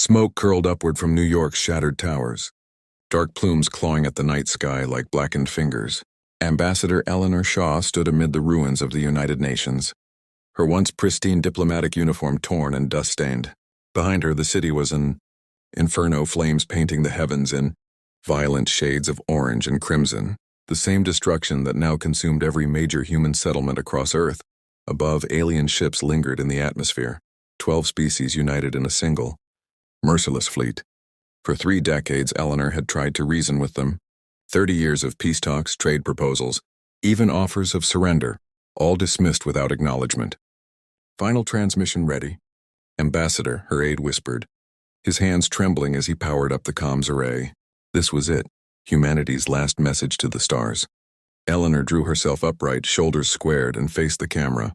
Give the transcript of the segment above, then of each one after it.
Smoke curled upward from New York's shattered towers, dark plumes clawing at the night sky like blackened fingers. Ambassador Eleanor Shaw stood amid the ruins of the United Nations, her once pristine diplomatic uniform torn and dust-stained. Behind her, the city was an inferno, flames painting the heavens in violent shades of orange and crimson, the same destruction that now consumed every major human settlement across Earth. Above, alien ships lingered in the atmosphere, 12 species united in a single, merciless fleet. For 3 decades, Eleanor had tried to reason with them. 30 years of peace talks, trade proposals, even offers of surrender, all dismissed without acknowledgement. Final transmission ready. Ambassador, her aide whispered, his hands trembling as he powered up the comms array. This was it, humanity's last message to the stars. Eleanor drew herself upright, shoulders squared, and faced the camera.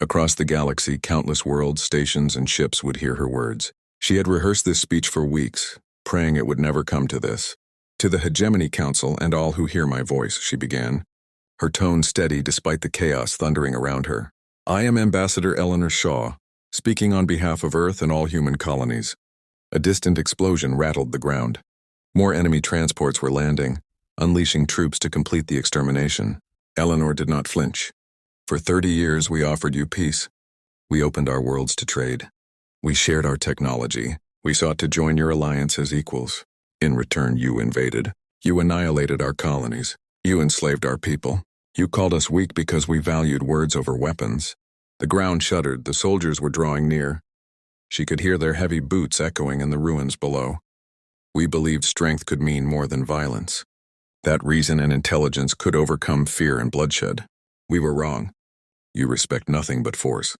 Across the galaxy, countless worlds, stations, and ships would hear her words. She had rehearsed this speech for weeks, praying it would never come to this. To the Hegemony Council and all who hear my voice, she began, her tone steady despite the chaos thundering around her. I am Ambassador Eleanor Shaw, speaking on behalf of Earth and all human colonies. A distant explosion rattled the ground. More enemy transports were landing, unleashing troops to complete the extermination. Eleanor did not flinch. For 30 years, we offered you peace. We opened our worlds to trade. We shared our technology. We sought to join your alliance as equals. In return, you invaded. You annihilated our colonies. You enslaved our people. You called us weak because we valued words over weapons. The ground shuddered. The soldiers were drawing near. She could hear their heavy boots echoing in the ruins below. We believed strength could mean more than violence, that reason and intelligence could overcome fear and bloodshed. We were wrong. You respect nothing but force.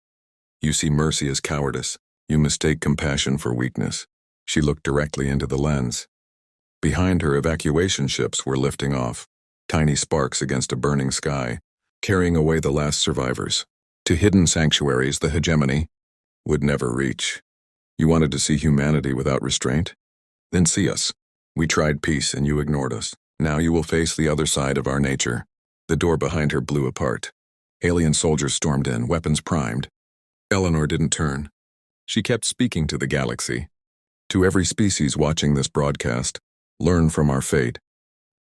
You see mercy as cowardice. You mistake compassion for weakness. She looked directly into the lens. Behind her, evacuation ships were lifting off, tiny sparks against a burning sky, carrying away the last survivors. To hidden sanctuaries the hegemony would never reach. You wanted to see humanity without restraint? Then see us. We tried peace and you ignored us. Now you will face the other side of our nature. The door behind her blew apart. Alien soldiers stormed in, weapons primed. Eleanor didn't turn. She kept speaking to the galaxy. To every species watching this broadcast, learn from our fate.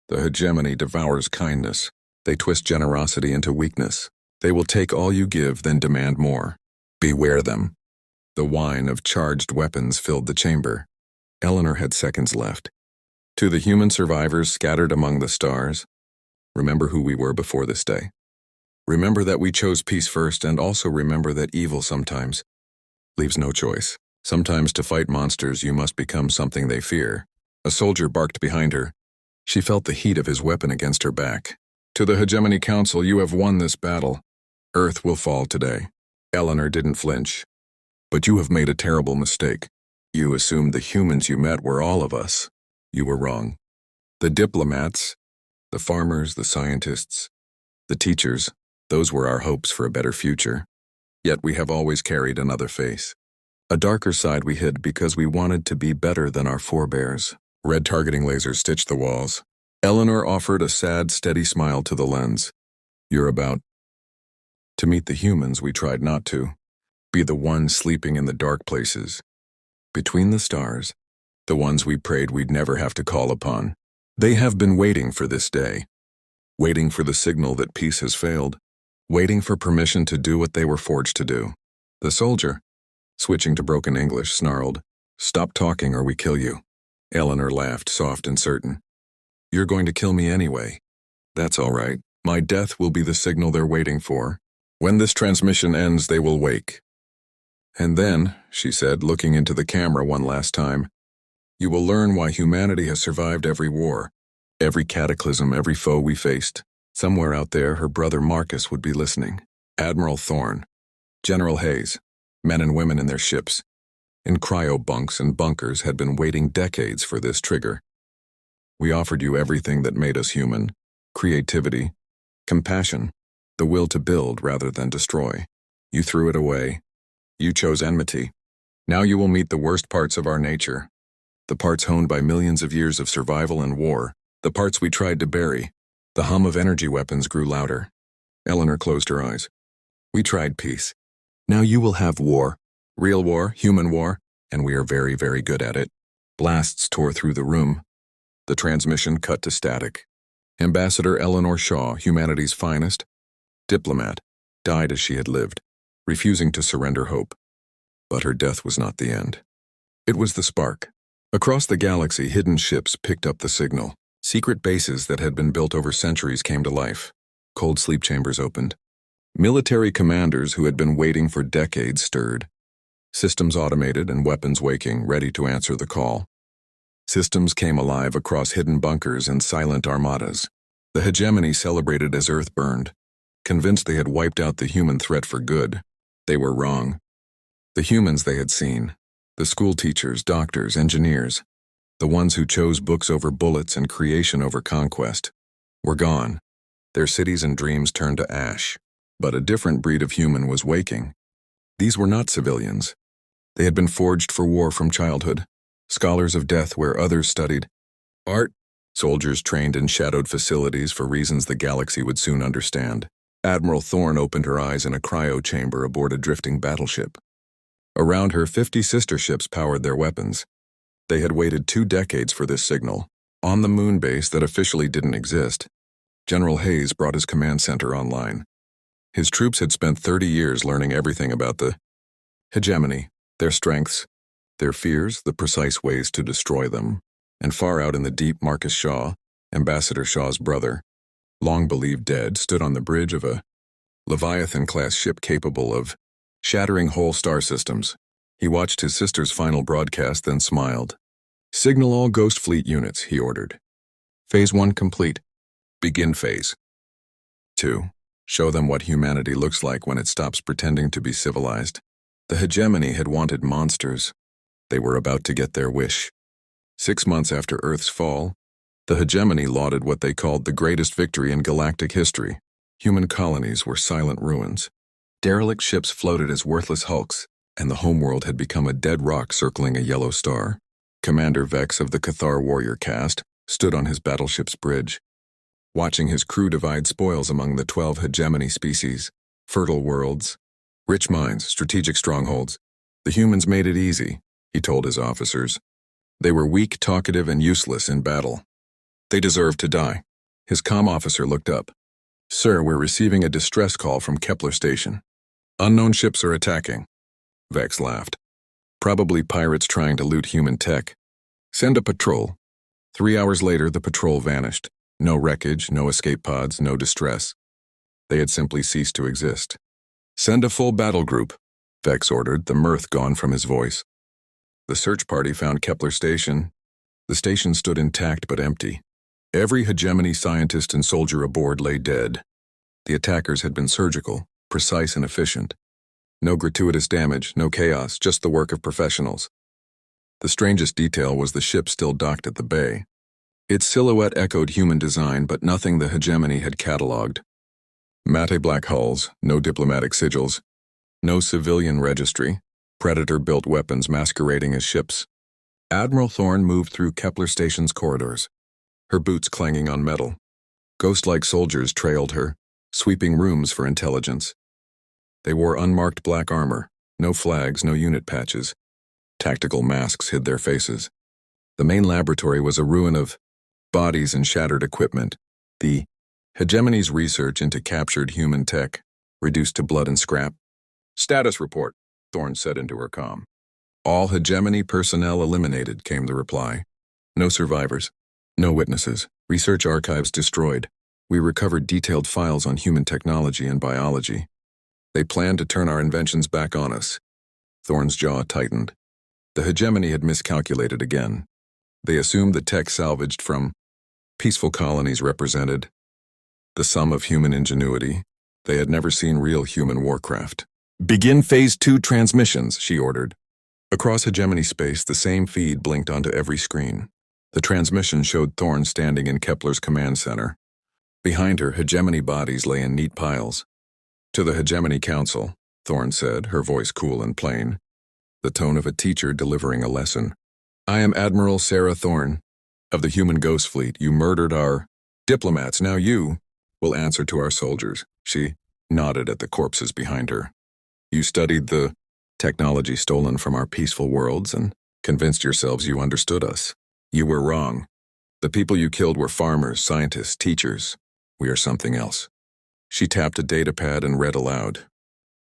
The hegemony devours kindness. They twist generosity into weakness. They will take all you give, then demand more. Beware them. The whine of charged weapons filled the chamber. Eleanor had seconds left. To the human survivors scattered among the stars, remember who we were before this day. Remember that we chose peace first, and also remember that evil sometimes leaves no choice. Sometimes to fight monsters you must become something they fear. A soldier barked behind her. She felt the heat of his weapon against her back. To the Hegemony Council, you have won this battle. Earth will fall today. Eleanor didn't flinch. But you have made a terrible mistake. You assumed the humans you met were all of us. You were wrong. The diplomats, the farmers, the scientists, the teachers, those were our hopes for a better future. Yet we have always carried another face. A darker side we hid because we wanted to be better than our forebears. Red targeting lasers stitched the walls. Eleanor offered a sad, steady smile to the lens. You're about to meet the humans we tried not to. Be the ones sleeping in the dark places. Between the stars, the ones we prayed we'd never have to call upon. They have been waiting for this day. Waiting for the signal that peace has failed. Waiting for permission to do what they were forged to do. The soldier, switching to broken English, snarled, "Stop talking or we kill you." Eleanor laughed, soft and certain. "You're going to kill me anyway. That's all right. My death will be the signal they're waiting for. When this transmission ends, they will wake. And then," she said, looking into the camera one last time, "you will learn why humanity has survived every war, every cataclysm, every foe we faced." Somewhere out there, her brother Marcus would be listening. Admiral Thorne, General Hayes, men and women in their ships, in cryo-bunks and bunkers, had been waiting decades for this trigger. We offered you everything that made us human: creativity, compassion, the will to build rather than destroy. You threw it away. You chose enmity. Now you will meet the worst parts of our nature, the parts honed by millions of years of survival and war, the parts we tried to bury. The hum of energy weapons grew louder. Eleanor closed her eyes. We tried peace. Now you will have war. Real war, human war, and we are very, very good at it. Blasts tore through the room. The transmission cut to static. Ambassador Eleanor Shaw, humanity's finest diplomat, died as she had lived, refusing to surrender hope. But her death was not the end. It was the spark. Across the galaxy, hidden ships picked up the signal. Secret bases that had been built over centuries came to life. Cold sleep chambers opened. Military commanders who had been waiting for decades stirred. Systems automated and weapons waking, ready to answer the call. Systems came alive across hidden bunkers and silent armadas. The hegemony celebrated as Earth burned. Convinced they had wiped out the human threat for good, they were wrong. The humans they had seen, the school teachers, doctors, engineers, the ones who chose books over bullets and creation over conquest, were gone. Their cities and dreams turned to ash. But a different breed of human was waking. These were not civilians. They had been forged for war from childhood, scholars of death where others studied art, soldiers trained in shadowed facilities for reasons the galaxy would soon understand. Admiral Thorne opened her eyes in a cryo chamber aboard a drifting battleship. Around her, 50 sister ships powered their weapons. They had waited 2 decades for this signal. On the moon base that officially didn't exist, General Hayes brought his command center online. His troops had spent 30 years learning everything about the hegemony, their strengths, their fears, the precise ways to destroy them. And far out in the deep, Marcus Shaw, Ambassador Shaw's brother, long believed dead, stood on the bridge of a Leviathan-class ship capable of shattering whole star systems. He watched his sister's final broadcast, then smiled. "Signal all Ghost Fleet units," he ordered. "Phase 1 complete. Begin Phase 2. Show them what humanity looks like when it stops pretending to be civilized." The hegemony had wanted monsters. They were about to get their wish. 6 months after Earth's fall, the hegemony lauded what they called the greatest victory in galactic history. Human colonies were silent ruins. Derelict ships floated as worthless hulks, and the homeworld had become a dead rock circling a yellow star. Commander Vex of the Cathar warrior caste stood on his battleship's bridge, watching his crew divide spoils among the 12 hegemony species, fertile worlds, rich mines, strategic strongholds. The humans made it easy, he told his officers. They were weak, talkative, and useless in battle. They deserved to die. His comm officer looked up. "Sir, we're receiving a distress call from Kepler Station. Unknown ships are attacking." Vex laughed. "Probably pirates trying to loot human tech. Send a patrol." 3 hours later, the patrol vanished. No wreckage, no escape pods, no distress. They had simply ceased to exist. "Send a full battle group," Vex ordered, the mirth gone from his voice. The search party found Kepler Station. The station stood intact but empty. Every hegemony scientist and soldier aboard lay dead. The attackers had been surgical, precise and efficient. No gratuitous damage, no chaos, just the work of professionals. The strangest detail was the ship still docked at the bay. Its silhouette echoed human design, but nothing the hegemony had catalogued. Matte black hulls, no diplomatic sigils, no civilian registry, predator-built weapons masquerading as ships. Admiral Thorne moved through Kepler Station's corridors, her boots clanging on metal. Ghost-like soldiers trailed her, sweeping rooms for intelligence. They wore unmarked black armor, no flags, no unit patches. Tactical masks hid their faces. The main laboratory was a ruin of bodies and shattered equipment. The hegemony's research into captured human tech, reduced to blood and scrap. "Status report," Thorne said into her comm. "All hegemony personnel eliminated," came the reply. "No survivors. No witnesses. Research archives destroyed. We recovered detailed files on human technology and biology. They planned to turn our inventions back on us." Thorne's jaw tightened. The hegemony had miscalculated again. They assumed the tech salvaged from peaceful colonies represented the sum of human ingenuity. They had never seen real human warcraft. "Begin Phase 2 transmissions," she ordered. Across hegemony space, the same feed blinked onto every screen. The transmission showed Thorne standing in Kepler's command center. Behind her, hegemony bodies lay in neat piles. "To the Hegemony Council," Thorne said, her voice cool and plain, the tone of a teacher delivering a lesson. "I am Admiral Sarah Thorne. Of the human ghost fleet, you murdered our diplomats. Now you will answer to our soldiers." She nodded at the corpses behind her. "You studied the technology stolen from our peaceful worlds, and convinced yourselves you understood us. You were wrong. The people you killed were farmers, scientists, teachers. We are something else. She tapped a datapad and read aloud.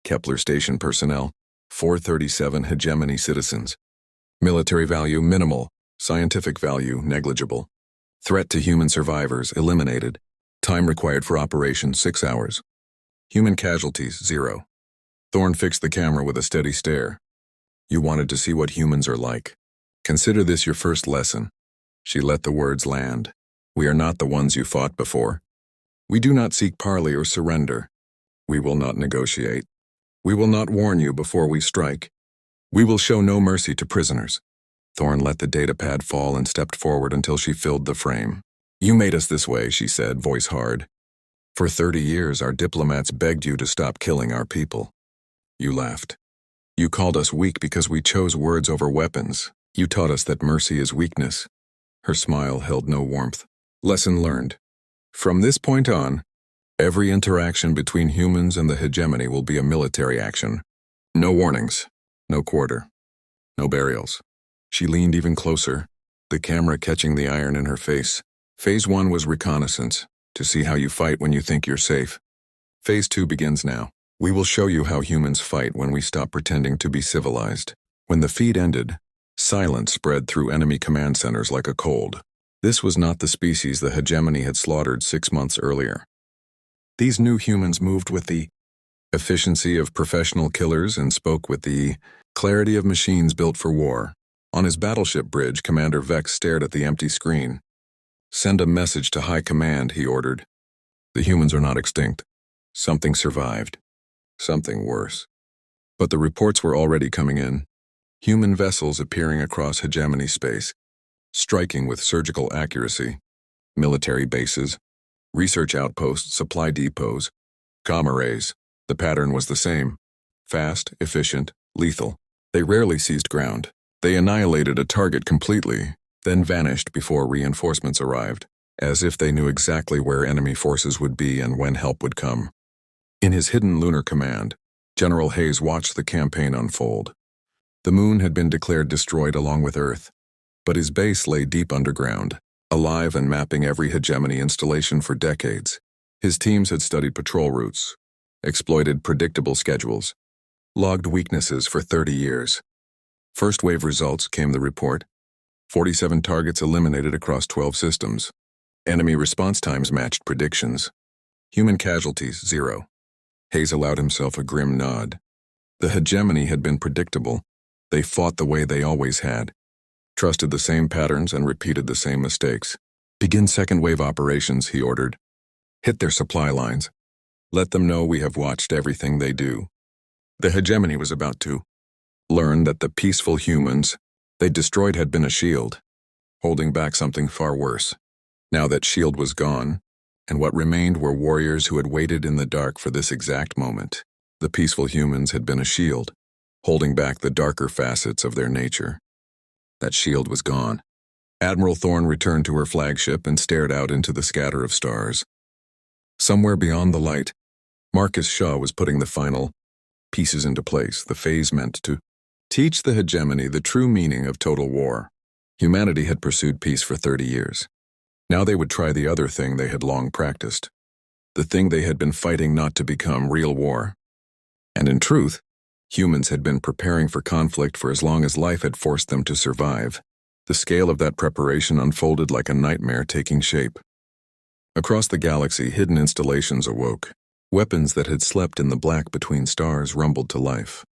Kepler station personnel, 437 hegemony citizens. Military value minimal, scientific value negligible. Threat to human survivors eliminated. Time required for operation 6 hours. Human casualties 0. Thorne fixed the camera with a steady stare. You wanted to see what humans are like. Consider this your first lesson. She let the words land. We are not the ones you fought before. We do not seek parley or surrender. We will not negotiate. We will not warn you before we strike. We will show no mercy to prisoners. Thorne let the datapad fall and stepped forward until she filled the frame. You made us this way, she said, voice hard. For 30 years, our diplomats begged you to stop killing our people. You laughed. You called us weak because we chose words over weapons. You taught us that mercy is weakness. Her smile held no warmth. Lesson learned. From this point on, every interaction between humans and the hegemony will be a military action. No warnings, no quarter, no burials. She leaned even closer, the camera catching the iron in her face. Phase 1 was reconnaissance, to see how you fight when you think you're safe. Phase 2 begins now. We will show you how humans fight when we stop pretending to be civilized. When the feed ended, silence spread through enemy command centers like a cold. This was not the species the hegemony had slaughtered 6 months earlier. These new humans moved with the efficiency of professional killers and spoke with the clarity of machines built for war. On his battleship bridge, Commander Vex stared at the empty screen. Send a message to High Command, he ordered. The humans are not extinct. Something survived. Something worse. But the reports were already coming in. Human vessels appearing across hegemony space, striking with surgical accuracy. Military bases, research outposts, supply depots, gamma rays. The pattern was the same. Fast, efficient, lethal. They rarely seized ground. They annihilated a target completely, then vanished before reinforcements arrived, as if they knew exactly where enemy forces would be and when help would come. In his hidden lunar command, General Hayes watched the campaign unfold. The moon had been declared destroyed along with Earth, but his base lay deep underground, alive and mapping every hegemony installation for decades. His teams had studied patrol routes, exploited predictable schedules, logged weaknesses for 30 years. First wave results came the report. 47 targets eliminated across 12 systems. Enemy response times matched predictions. Human casualties 0. Hayes allowed himself a grim nod. The hegemony had been predictable. They fought the way they always had, trusted the same patterns and repeated the same mistakes. Begin second wave operations, he ordered. Hit their supply lines. Let them know we have watched everything they do. The hegemony was about to learn that the peaceful humans they destroyed had been a shield, holding back something far worse. Now that shield was gone, and what remained were warriors who had waited in the dark for this exact moment. The peaceful humans had been a shield, holding back the darker facets of their nature. That shield was gone. Admiral Thorne returned to her flagship and stared out into the scatter of stars. Somewhere beyond the light, Marcus Shaw was putting the final pieces into place, the phase meant to teach the hegemony the true meaning of total war. Humanity had pursued peace for 30 years. Now they would try the other thing they had long practiced, the thing they had been fighting not to become real war. And in truth, humans had been preparing for conflict for as long as life had forced them to survive. The scale of that preparation unfolded like a nightmare taking shape. Across the galaxy, hidden installations awoke. Weapons that had slept in the black between stars rumbled to life.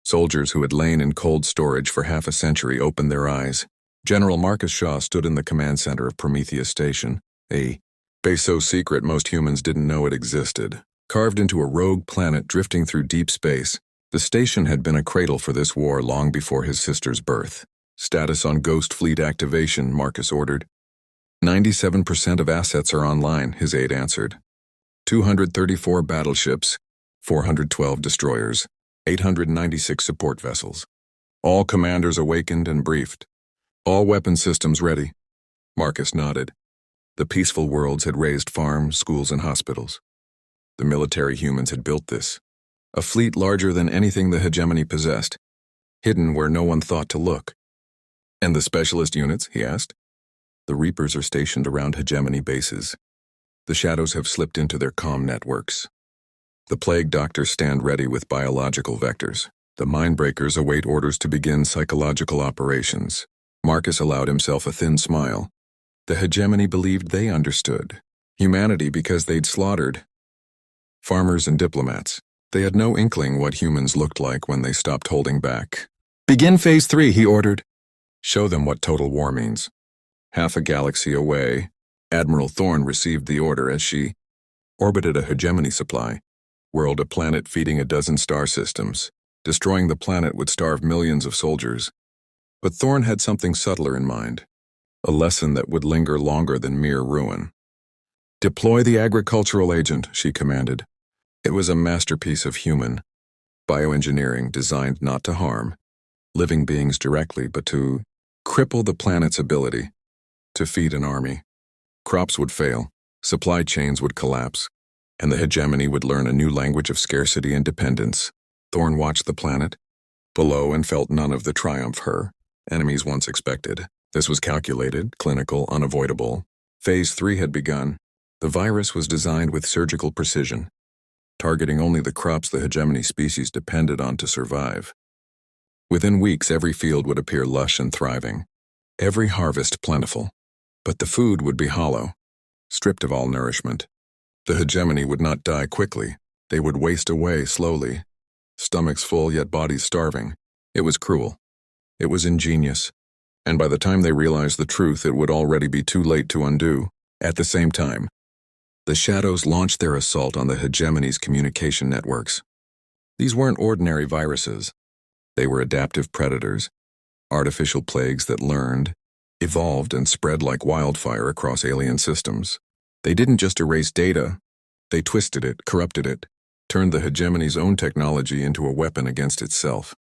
Soldiers who had lain in cold storage for half a century opened their eyes. General Marcus Shaw stood in the command center of Prometheus Station, a base so secret most humans didn't know it existed. Carved into a rogue planet drifting through deep space, the station had been a cradle for this war long before his sister's birth. Status on Ghost Fleet activation, Marcus ordered. 97% of assets are online, his aide answered. 234 battleships, 412 destroyers, 896 support vessels. All commanders awakened and briefed. All weapon systems ready. Marcus nodded. The peaceful worlds had raised farms, schools, and hospitals. The military humans had built this. A fleet larger than anything the hegemony possessed, hidden where no one thought to look. And the specialist units, he asked. The Reapers are stationed around hegemony bases. The Shadows have slipped into their comm networks. The Plague Doctors stand ready with biological vectors. The Mindbreakers await orders to begin psychological operations. Marcus allowed himself a thin smile. The hegemony believed they understood humanity because they'd slaughtered farmers and diplomats. They had no inkling what humans looked like when they stopped holding back. "Begin Phase 3, he ordered. Show them what total war means. Half a galaxy away, Admiral Thorne received the order as she orbited a hegemony supply, whirled a planet feeding a dozen star systems. Destroying the planet would starve millions of soldiers. But Thorne had something subtler in mind, a lesson that would linger longer than mere ruin. "Deploy the agricultural agent," she commanded. It was a masterpiece of human bioengineering designed not to harm living beings directly, but to cripple the planet's ability to feed an army. Crops would fail, supply chains would collapse, and the hegemony would learn a new language of scarcity and dependence. Thorne watched the planet below and felt none of the triumph her enemies once expected. This was calculated, clinical, unavoidable. Phase 3 had begun. The virus was designed with surgical precision, targeting only the crops the hegemony species depended on to survive. Within weeks, every field would appear lush and thriving, every harvest plentiful. But the food would be hollow, stripped of all nourishment. The hegemony would not die quickly. They would waste away slowly, stomachs full yet bodies starving. It was cruel. It was ingenious. And by the time they realized the truth, it would already be too late to undo. At the same time, the Shadows launched their assault on the hegemony's communication networks. These weren't ordinary viruses. They were adaptive predators, artificial plagues that learned, evolved, and spread like wildfire across alien systems. They didn't just erase data. They twisted it, corrupted it, turned the hegemony's own technology into a weapon against itself.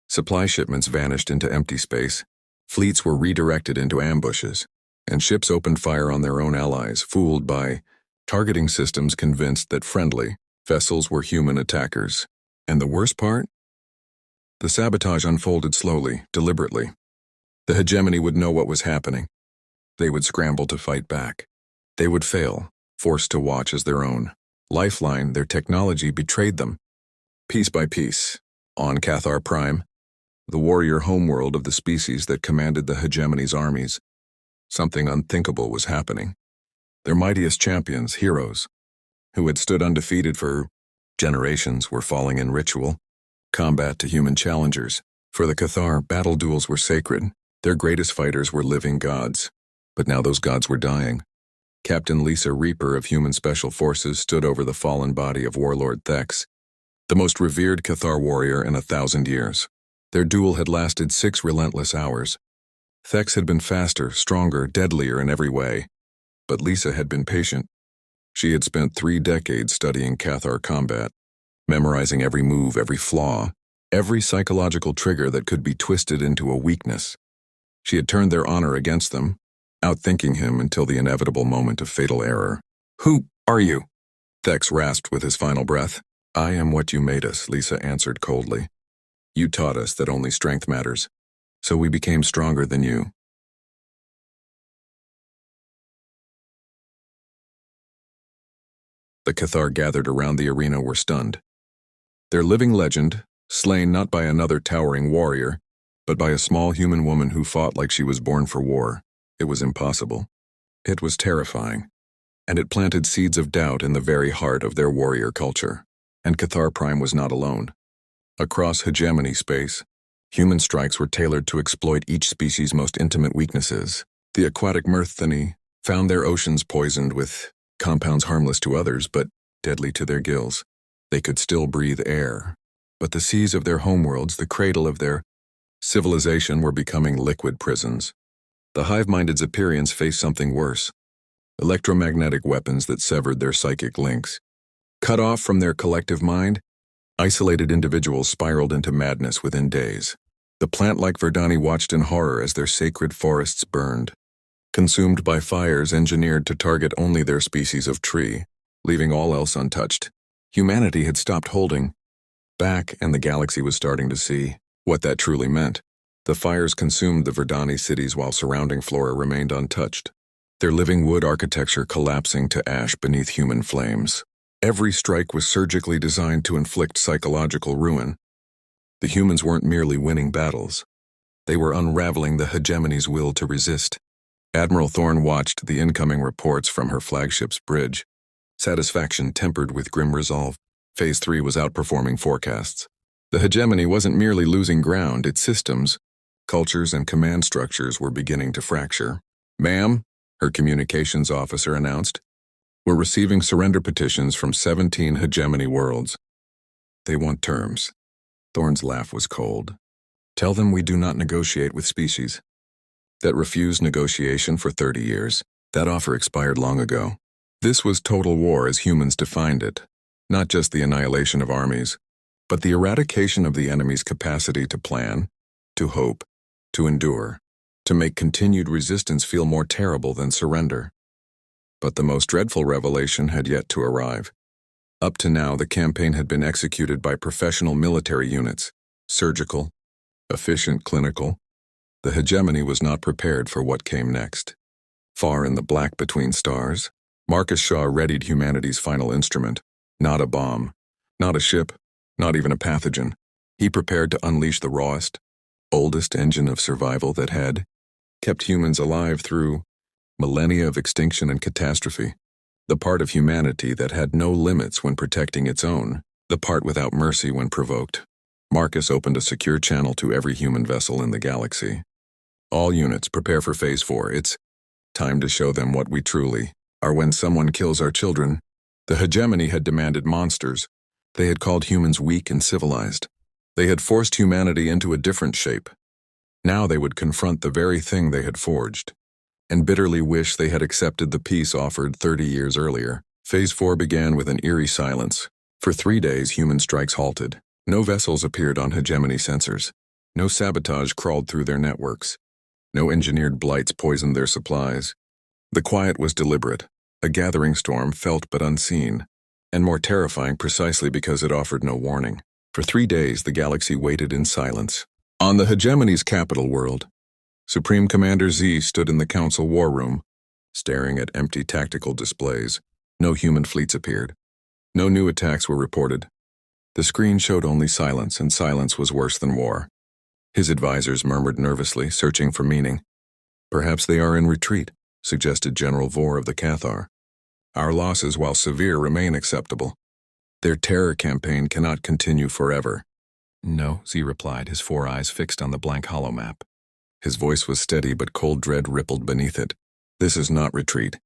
Supply shipments vanished into empty space. Fleets were redirected into ambushes, and ships opened fire on their own allies, fooled by targeting systems convinced that friendly vessels were human attackers. And the worst part? The sabotage unfolded slowly, deliberately. The hegemony would know what was happening. They would scramble to fight back. They would fail, forced to watch as their own lifeline, their technology, betrayed them. Piece by piece, on Cathar Prime, the warrior homeworld of the species that commanded the hegemony's armies, something unthinkable was happening. Their mightiest champions, heroes, who had stood undefeated for generations, were falling in ritual combat to human challengers. For the Cathar, battle duels were sacred. Their greatest fighters were living gods. But now those gods were dying. Captain Lisa Reaper of Human Special Forces stood over the fallen body of Warlord Thex, the most revered Cathar warrior in 1,000 years. Their duel had lasted 6 relentless hours. Thex had been faster, stronger, deadlier in every way. But Lisa had been patient. She had spent 3 decades studying Cathar combat, memorizing every move, every flaw, every psychological trigger that could be twisted into a weakness. She had turned their honor against them, outthinking him until the inevitable moment of fatal error. "Who are you?" Thex rasped with his final breath. "I am what you made us," Lisa answered coldly. "You taught us that only strength matters, so we became stronger than you." The Cathar gathered around the arena were stunned. Their living legend, slain not by another towering warrior, but by a small human woman who fought like she was born for war. It was impossible. It was terrifying. And it planted seeds of doubt in the very heart of their warrior culture. And Cathar Prime was not alone. Across hegemony space, human strikes were tailored to exploit each species' most intimate weaknesses. The aquatic Mirthani found their oceans poisoned with compounds harmless to others, but deadly to their gills. They could still breathe air. But the seas of their homeworlds, the cradle of their civilization, were becoming liquid prisons. The hive-minded Zepyrians faced something worse. Electromagnetic weapons that severed their psychic links. Cut off from their collective mind, isolated individuals spiraled into madness within days. The plant-like Verdani watched in horror as their sacred forests burned, consumed by fires engineered to target only their species of tree, leaving all else untouched. Humanity had stopped holding back, and the galaxy was starting to see what that truly meant. The fires consumed the Verdani cities while surrounding flora remained untouched, their living wood architecture collapsing to ash beneath human flames. Every strike was surgically designed to inflict psychological ruin. The humans weren't merely winning battles. They were unraveling the hegemony's will to resist. Admiral Thorne watched the incoming reports from her flagship's bridge, satisfaction tempered with grim resolve. Phase 3 was outperforming forecasts. The hegemony wasn't merely losing ground, its systems, cultures, and command structures were beginning to fracture. "Ma'am," her communications officer announced, "we're receiving surrender petitions from 17 hegemony worlds. They want terms." Thorne's laugh was cold. "Tell them we do not negotiate with species that refused negotiation for 30 years. That offer expired long ago. This was total war as humans defined it, not just the annihilation of armies, but the eradication of the enemy's capacity to plan, to hope, to endure, to make continued resistance feel more terrible than surrender." But the most dreadful revelation had yet to arrive. Up to now, the campaign had been executed by professional military units, surgical, efficient, clinical. The hegemony was not prepared for what came next. Far in the black between stars, Marcus Shaw readied humanity's final instrument. Not a bomb, not a ship, not even a pathogen. He prepared to unleash the rawest, oldest engine of survival that had kept humans alive through millennia of extinction and catastrophe. The part of humanity that had no limits when protecting its own, the part without mercy when provoked. Marcus opened a secure channel to every human vessel in the galaxy. "All units, prepare for Phase 4. It's time to show them what we truly are when someone kills our children." The hegemony had demanded monsters. They had called humans weak and civilized. They had forced humanity into a different shape. Now they would confront the very thing they had forged, and bitterly wish they had accepted the peace offered 30 years earlier. Phase 4 began with an eerie silence. For 3 days, human strikes halted. No vessels appeared on hegemony sensors. No sabotage crawled through their networks. No engineered blights poisoned their supplies. The quiet was deliberate, a gathering storm felt but unseen, and more terrifying precisely because it offered no warning. For 3 days, the galaxy waited in silence. On the hegemony's capital world, Supreme Commander Z stood in the Council war room, staring at empty tactical displays. No human fleets appeared. No new attacks were reported. The screen showed only silence, and silence was worse than war. His advisors murmured nervously, searching for meaning. "Perhaps they are in retreat," suggested General Vor of the Cathar. "Our losses, while severe, remain acceptable. Their terror campaign cannot continue forever." "No," Z replied, his 4 eyes fixed on the blank holomap. His voice was steady, but cold dread rippled beneath it. "This is not retreat.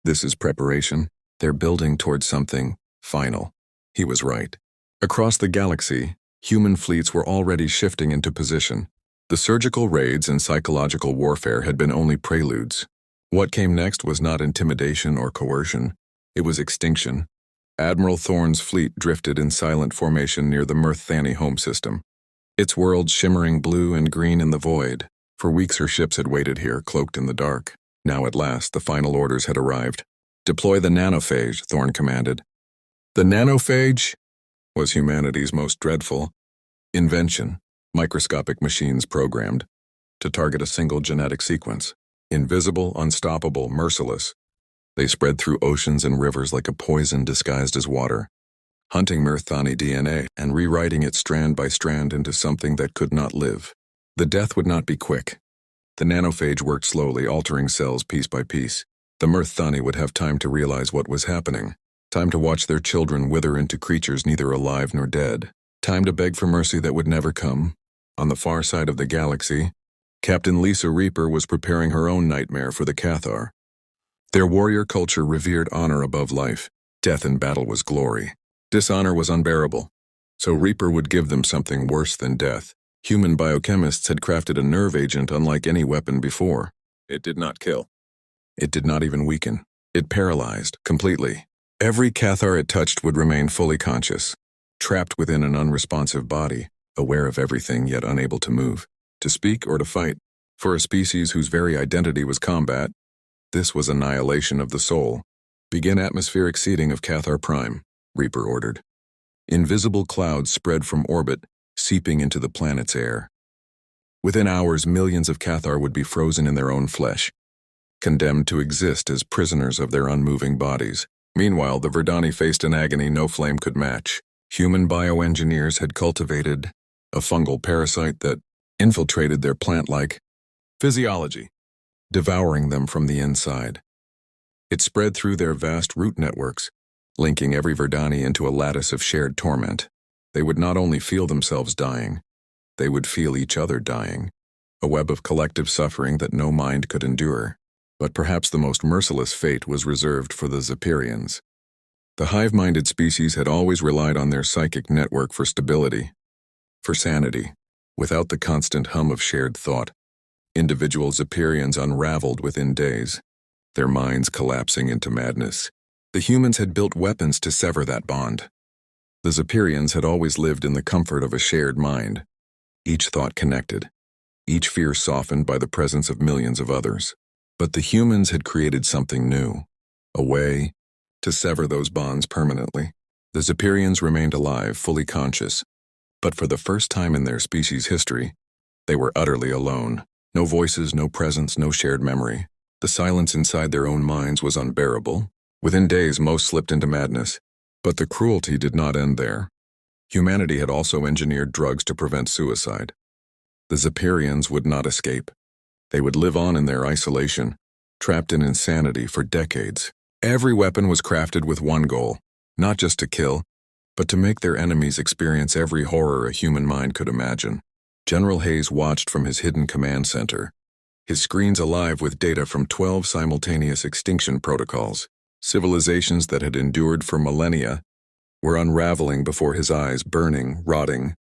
This is preparation. They're building towards something final." He was right. Across the galaxy, human fleets were already shifting into position. The surgical raids and psychological warfare had been only preludes. What came next was not intimidation or coercion. It was extinction. Admiral Thorne's fleet drifted in silent formation near the Mirthani home system, its world shimmering blue and green in the void. For weeks her ships had waited here, cloaked in the dark. Now at last, the final orders had arrived. "Deploy the nanophage," Thorne commanded. The nanophage was humanity's most dreadful invention, microscopic machines programmed to target a single genetic sequence. Invisible, unstoppable, merciless, they spread through oceans and rivers like a poison disguised as water, hunting Mirthani DNA and rewriting it strand by strand into something that could not live. The death would not be quick. The nanophage worked slowly, altering cells piece by piece. The Mirthani would have time to realize what was happening, time to watch their children wither into creatures neither alive nor dead, time to beg for mercy that would never come. On the far side of the galaxy, Captain Lisa Reaper was preparing her own nightmare for the Cathar. Their warrior culture revered honor above life. Death in battle was glory. Dishonor was unbearable. So Reaper would give them something worse than death. Human biochemists had crafted a nerve agent unlike any weapon before. It did not kill. It did not even weaken. It paralyzed, completely. Every Cathar it touched would remain fully conscious, trapped within an unresponsive body, aware of everything yet unable to move, to speak or to fight. For a species whose very identity was combat, this was annihilation of the soul. "Begin atmospheric seeding of Cathar Prime," Reaper ordered. Invisible clouds spread from orbit, seeping into the planet's air. Within hours, millions of Cathar would be frozen in their own flesh, condemned to exist as prisoners of their unmoving bodies. Meanwhile, the Verdani faced an agony no flame could match. Human bioengineers had cultivated a fungal parasite that infiltrated their plant-like physiology, devouring them from the inside. It spread through their vast root networks, linking every Verdani into a lattice of shared torment. They would not only feel themselves dying, they would feel each other dying, a web of collective suffering that no mind could endure. But perhaps the most merciless fate was reserved for the Zepyrians. The hive-minded species had always relied on their psychic network for stability, for sanity. Without the constant hum of shared thought, individual Zepyrians unraveled within days, their minds collapsing into madness. The humans had built weapons to sever that bond. The Zepyrians had always lived in the comfort of a shared mind, each thought connected, each fear softened by the presence of millions of others. But the humans had created something new, a way to sever those bonds permanently. The Zepyrians remained alive, fully conscious, but for the first time in their species' history, they were utterly alone. No voices, no presence, no shared memory. The silence inside their own minds was unbearable. Within days, most slipped into madness. But the cruelty did not end there. Humanity had also engineered drugs to prevent suicide. The Zepyrians would not escape. They would live on in their isolation, trapped in insanity for decades. Every weapon was crafted with one goal, not just to kill, but to make their enemies experience every horror a human mind could imagine. General Hayes watched from his hidden command center, his screens alive with data from 12 simultaneous extinction protocols. Civilizations that had endured for millennia were unraveling before his eyes, burning, rotting,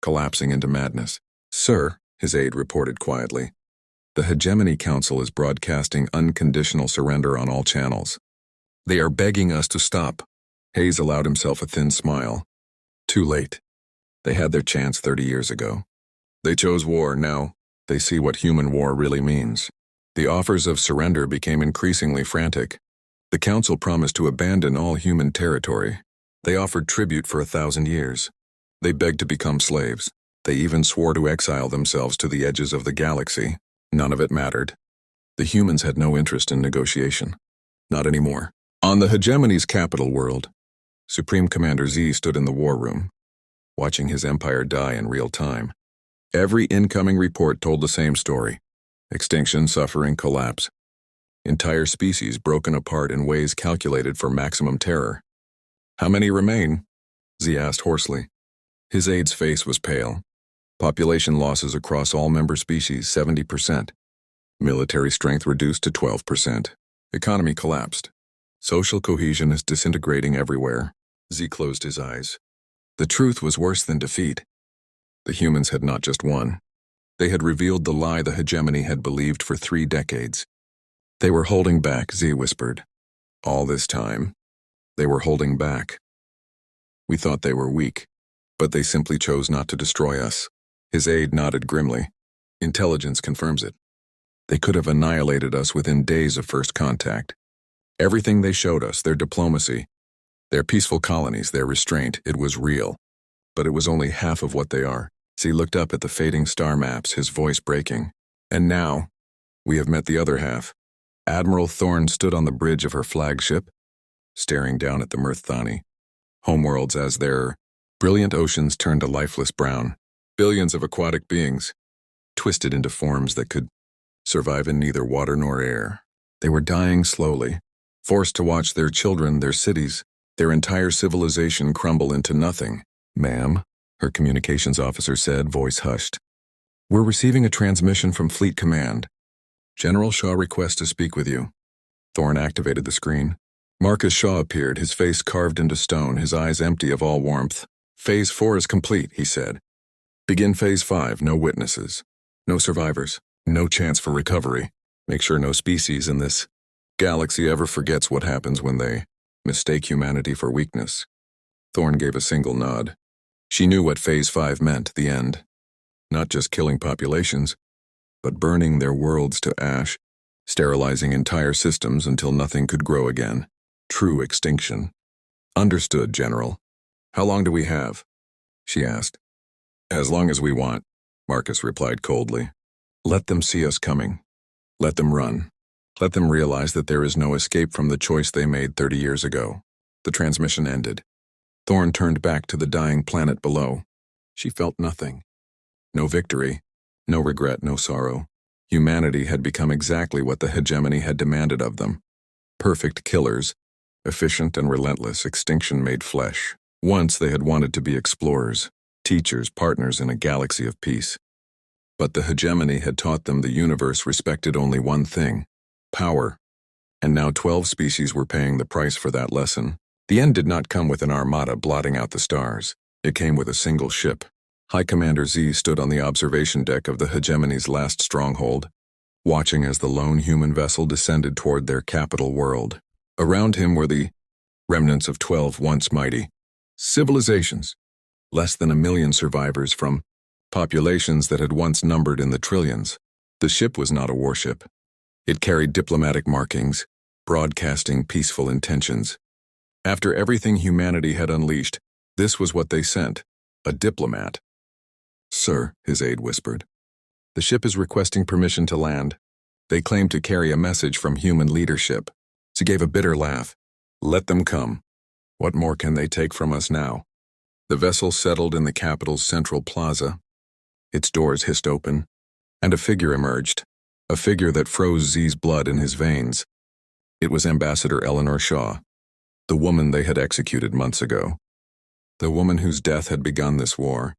collapsing into madness. "Sir," his aide reported quietly, "the Hegemony Council is broadcasting unconditional surrender on all channels. They are begging us to stop." Hayes allowed himself a thin smile. Too late. They had their chance 30 years ago. They chose war. Now they see what human war really means. The offers of surrender became increasingly frantic. The Council promised to abandon all human territory. They offered tribute for 1,000 years. They begged to become slaves. They even swore to exile themselves to the edges of the galaxy. None of it mattered. The humans had no interest in negotiation. Not anymore. On the Hegemony's capital world, Supreme Commander Z stood in the war room, watching his empire die in real time. Every incoming report told the same story: extinction, suffering, collapse. Entire species broken apart in ways calculated for maximum terror. "How many remain?" Z asked hoarsely. His aide's face was pale. Population losses across all member species, 70%. Military strength reduced to 12%. Economy collapsed. Social cohesion is disintegrating everywhere. Z closed his eyes. The truth was worse than defeat. The humans had not just won. They had revealed the lie the Hegemony had believed for 3 decades. They were holding back, Z whispered. All this time, they were holding back. We thought they were weak, but they simply chose not to destroy us. His aide nodded grimly. Intelligence confirms it. They could have annihilated us within days of first contact. Everything they showed us, their diplomacy, their peaceful colonies, their restraint, it was real. But it was only half of what they are. Z looked up at the fading star maps, his voice breaking. And now, we have met the other half. Admiral Thorne stood on the bridge of her flagship, staring down at the Mirthani, homeworlds as their brilliant oceans turned a lifeless brown. Billions of aquatic beings, twisted into forms that could survive in neither water nor air. They were dying slowly, forced to watch their children, their cities, their entire civilization crumble into nothing. "Ma'am," her communications officer said, voice hushed. "We're receiving a transmission from Fleet Command. General Shaw requests to speak with you." Thorne activated the screen. Marcus Shaw appeared, his face carved into stone, his eyes empty of all warmth. "Phase 4 is complete," he said. "Begin Phase 5, no witnesses, no survivors, no chance for recovery. Make sure no species in this galaxy ever forgets what happens when they mistake humanity for weakness." Thorne gave a single nod. She knew what Phase 5 meant, the end. Not just killing populations, but burning their worlds to ash, sterilizing entire systems until nothing could grow again. True extinction. "Understood, General." How long do we have? She asked. As long as we want, Marcus replied coldly. Let them see us coming. Let them run. Let them realize that there is no escape from the choice they made 30 years ago. The transmission ended. Thorne turned back to the dying planet below. She felt nothing. No victory, no regret, no sorrow. Humanity had become exactly what the hegemony had demanded of them. Perfect killers, efficient and relentless, extinction made flesh. Once they had wanted to be explorers, teachers, partners in a galaxy of peace. But the hegemony had taught them the universe respected only one thing: power. And now 12 species were paying the price for that lesson. The end did not come with an armada blotting out the stars. It came with a single ship. High Commander Z stood on the observation deck of the hegemony's last stronghold, watching as the lone human vessel descended toward their capital world. Around him were the remnants of 12 once mighty civilizations, less than 1 million survivors from populations that had once numbered in the trillions. The ship was not a warship. It carried diplomatic markings, broadcasting peaceful intentions. After everything humanity had unleashed, this was what they sent: a diplomat. Sir, his aide whispered. The ship is requesting permission to land. They claim to carry a message from human leadership. She gave a bitter laugh. Let them come. What more can they take from us now? The vessel settled in the capital's central plaza. Its doors hissed open, and a figure emerged, a figure that froze Z's blood in his veins. It was Ambassador Eleanor Shaw, the woman they had executed months ago. The woman whose death had begun this war.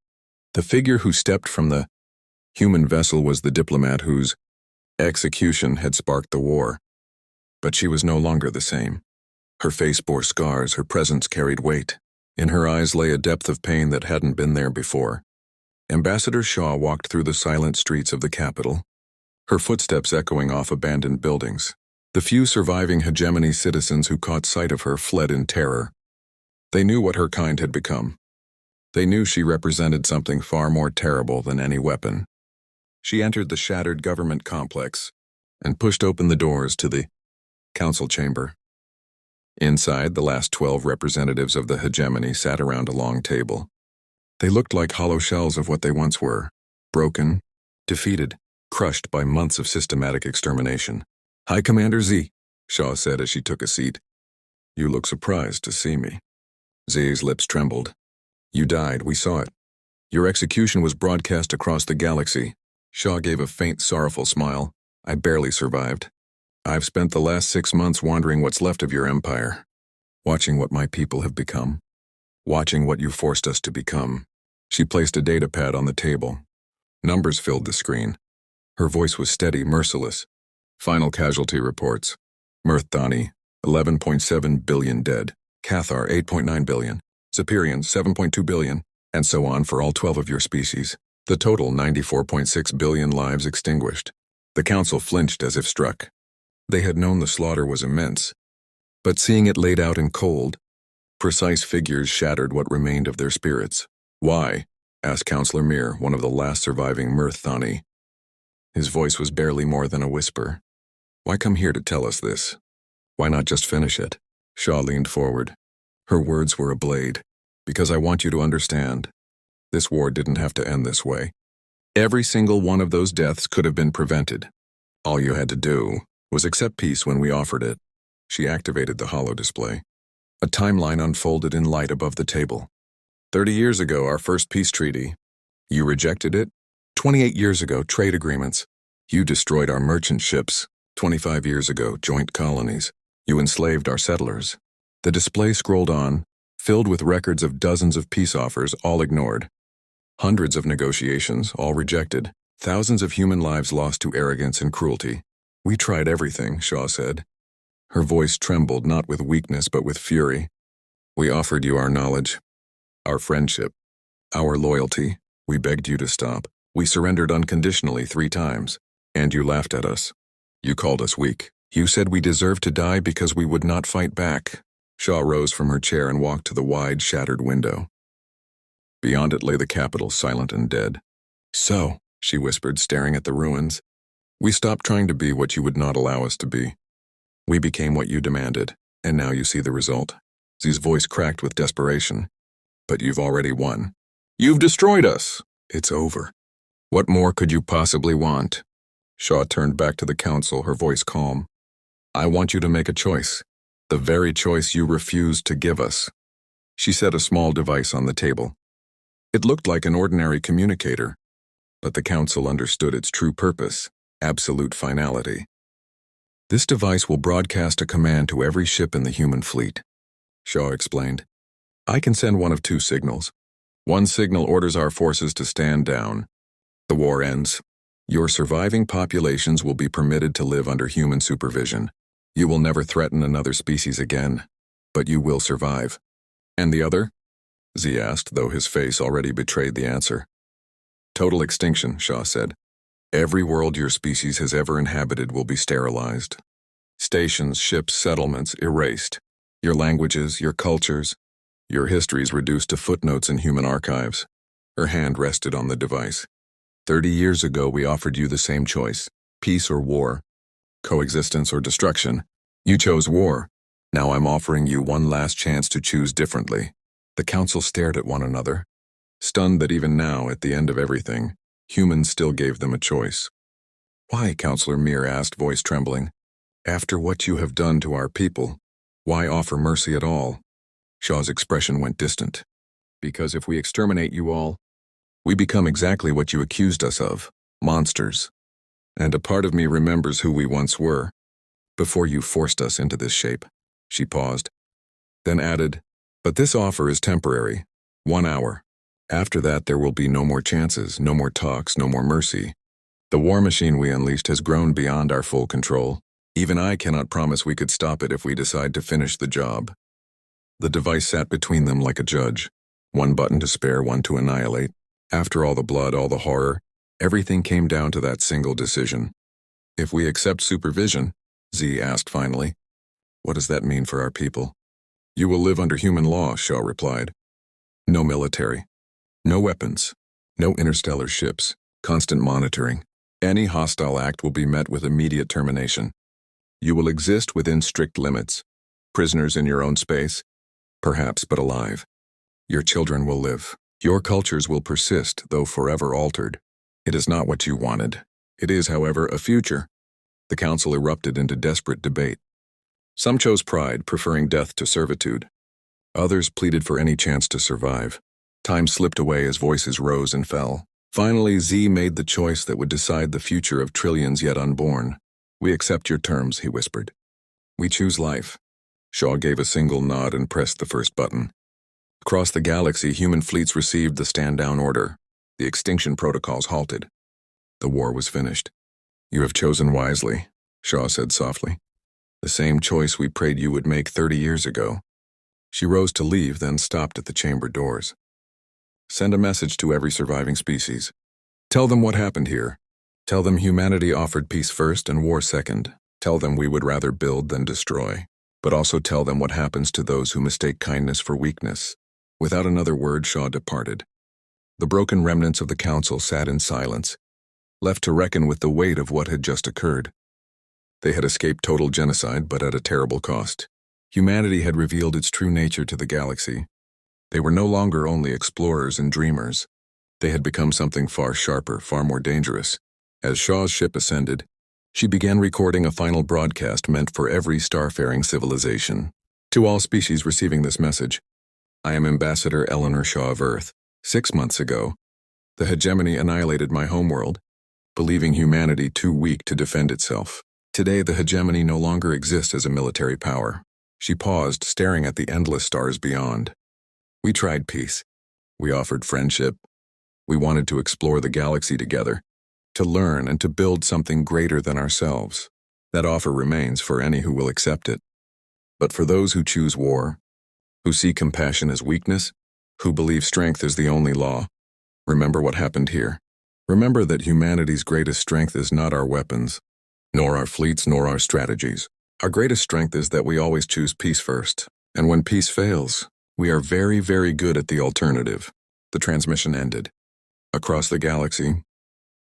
The figure who stepped from the human vessel was the diplomat whose execution had sparked the war. But she was no longer the same. Her face bore scars, her presence carried weight. In her eyes lay a depth of pain that hadn't been there before. Ambassador Shaw walked through the silent streets of the capital, her footsteps echoing off abandoned buildings. The few surviving hegemony citizens who caught sight of her fled in terror. They knew what her kind had become. They knew she represented something far more terrible than any weapon. She entered the shattered government complex and pushed open the doors to the council chamber. Inside, the last 12 representatives of the hegemony sat around a long table. They looked like hollow shells of what they once were, broken, defeated, crushed by months of systematic extermination. High Commander Z, Shaw said as she took a seat. You look surprised to see me. Z's lips trembled. You died, we saw it. Your execution was broadcast across the galaxy. Shaw gave a faint, sorrowful smile. I barely survived. I've spent the last 6 months wondering what's left of your empire, watching what my people have become, watching what you forced us to become. She placed a data pad on the table. Numbers filled the screen. Her voice was steady, merciless. Final casualty reports. Mirth-Thani, 11.7 billion dead. Cathar, 8.9 billion. Superians, 7.2 billion. And so on for all 12 of your species. The total, 94.6 billion lives extinguished. The council flinched as if struck. They had known the slaughter was immense, but seeing it laid out in cold, precise figures shattered what remained of their spirits. Why? Asked Counselor Mir, one of the last surviving Mirth-Thani. His voice was barely more than a whisper. Why come here to tell us this? Why not just finish it? Shaw leaned forward. Her words were a blade. Because I want you to understand. This war didn't have to end this way. Every single one of those deaths could have been prevented. All you had to do was accept peace when we offered it. She activated the holo display. A timeline unfolded in light above the table. 30 years ago, our first peace treaty. You rejected it. 28 years ago, trade agreements. You destroyed our merchant ships. 25 years ago, joint colonies. You enslaved our settlers. The display scrolled on, filled with records of dozens of peace offers, all ignored. Hundreds of negotiations, all rejected. Thousands of human lives lost to arrogance and cruelty. We tried everything, Shaw said. Her voice trembled not with weakness but with fury. We offered you our knowledge, our friendship, our loyalty. We begged you to stop. We surrendered unconditionally 3 times, and you laughed at us. You called us weak. You said we deserved to die because we would not fight back. Shaw rose from her chair and walked to the wide, shattered window. Beyond it lay the capital, silent and dead. So, she whispered, staring at the ruins, we stopped trying to be what you would not allow us to be. We became what you demanded, and now you see the result. Z's voice cracked with desperation. But you've already won. You've destroyed us. It's over. What more could you possibly want? Shaw turned back to the council, her voice calm. I want you to make a choice. The very choice you refused to give us. She set a small device on the table. It looked like an ordinary communicator, but the council understood its true purpose, absolute finality. This device will broadcast a command to every ship in the human fleet, Shaw explained. I can send one of two signals. One signal orders our forces to stand down. The war ends. Your surviving populations will be permitted to live under human supervision. You will never threaten another species again, but you will survive. And the other? Z asked, though his face already betrayed the answer. Total extinction, Shaw said. Every world your species has ever inhabited will be sterilized. Stations, ships, settlements erased. Your languages, your cultures, your histories reduced to footnotes in human archives. Her hand rested on the device. 30 years ago, we offered you the same choice, peace or war, coexistence or destruction. You chose war. Now I'm offering you one last chance to choose differently. The council stared at one another, stunned that even now, at the end of everything, humans still gave them a choice. Why, Counselor Mir asked, voice trembling. After what you have done to our people, why offer mercy at all? Shaw's expression went distant. Because if we exterminate you all, we become exactly what you accused us of, monsters. And a part of me remembers who we once were, before you forced us into this shape. She paused, then added, but this offer is temporary, 1 hour. After that, there will be no more chances, no more talks, no more mercy. The war machine we unleashed has grown beyond our full control. Even I cannot promise we could stop it if we decide to finish the job. The device sat between them like a judge. One button to spare, one to annihilate. After all the blood, all the horror, everything came down to that single decision. If we accept supervision, Z asked finally, what does that mean for our people? You will live under human law, Shaw replied. No military. No weapons. No interstellar ships. Constant monitoring. Any hostile act will be met with immediate termination. You will exist within strict limits. Prisoners in your own space, perhaps, but alive. Your children will live. Your cultures will persist, though forever altered. It is not what you wanted. It is, however, a future. The council erupted into desperate debate. Some chose pride, preferring death to servitude. Others pleaded for any chance to survive. Time slipped away as voices rose and fell. Finally, Z made the choice that would decide the future of trillions yet unborn. We accept your terms, he whispered. We choose life. Shaw gave a single nod and pressed the first button. Across the galaxy, human fleets received the stand-down order. The extinction protocols halted. The war was finished. You have chosen wisely, Shaw said softly. The same choice we prayed you would make 30 years ago. She rose to leave, then stopped at the chamber doors. Send a message to every surviving species. Tell them what happened here. Tell them humanity offered peace first and war second. Tell them we would rather build than destroy. But also tell them what happens to those who mistake kindness for weakness. Without another word, Shaw departed. The broken remnants of the council sat in silence, left to reckon with the weight of what had just occurred. They had escaped total genocide, but at a terrible cost. Humanity had revealed its true nature to the galaxy. They were no longer only explorers and dreamers. They had become something far sharper, far more dangerous. As Shaw's ship ascended, she began recording a final broadcast meant for every starfaring civilization. To all species receiving this message, I am Ambassador Eleanor Shaw of Earth. 6 months ago, the hegemony annihilated my homeworld, believing humanity too weak to defend itself. Today, the hegemony no longer exists as a military power. She paused, staring at the endless stars beyond. We tried peace. We offered friendship. We wanted to explore the galaxy together, to learn and to build something greater than ourselves. That offer remains for any who will accept it. But for those who choose war, who see compassion as weakness, who believe strength is the only law, remember what happened here. Remember that humanity's greatest strength is not our weapons, nor our fleets, nor our strategies. Our greatest strength is that we always choose peace first. And when peace fails, we are very, very good at the alternative. The transmission ended. Across the galaxy,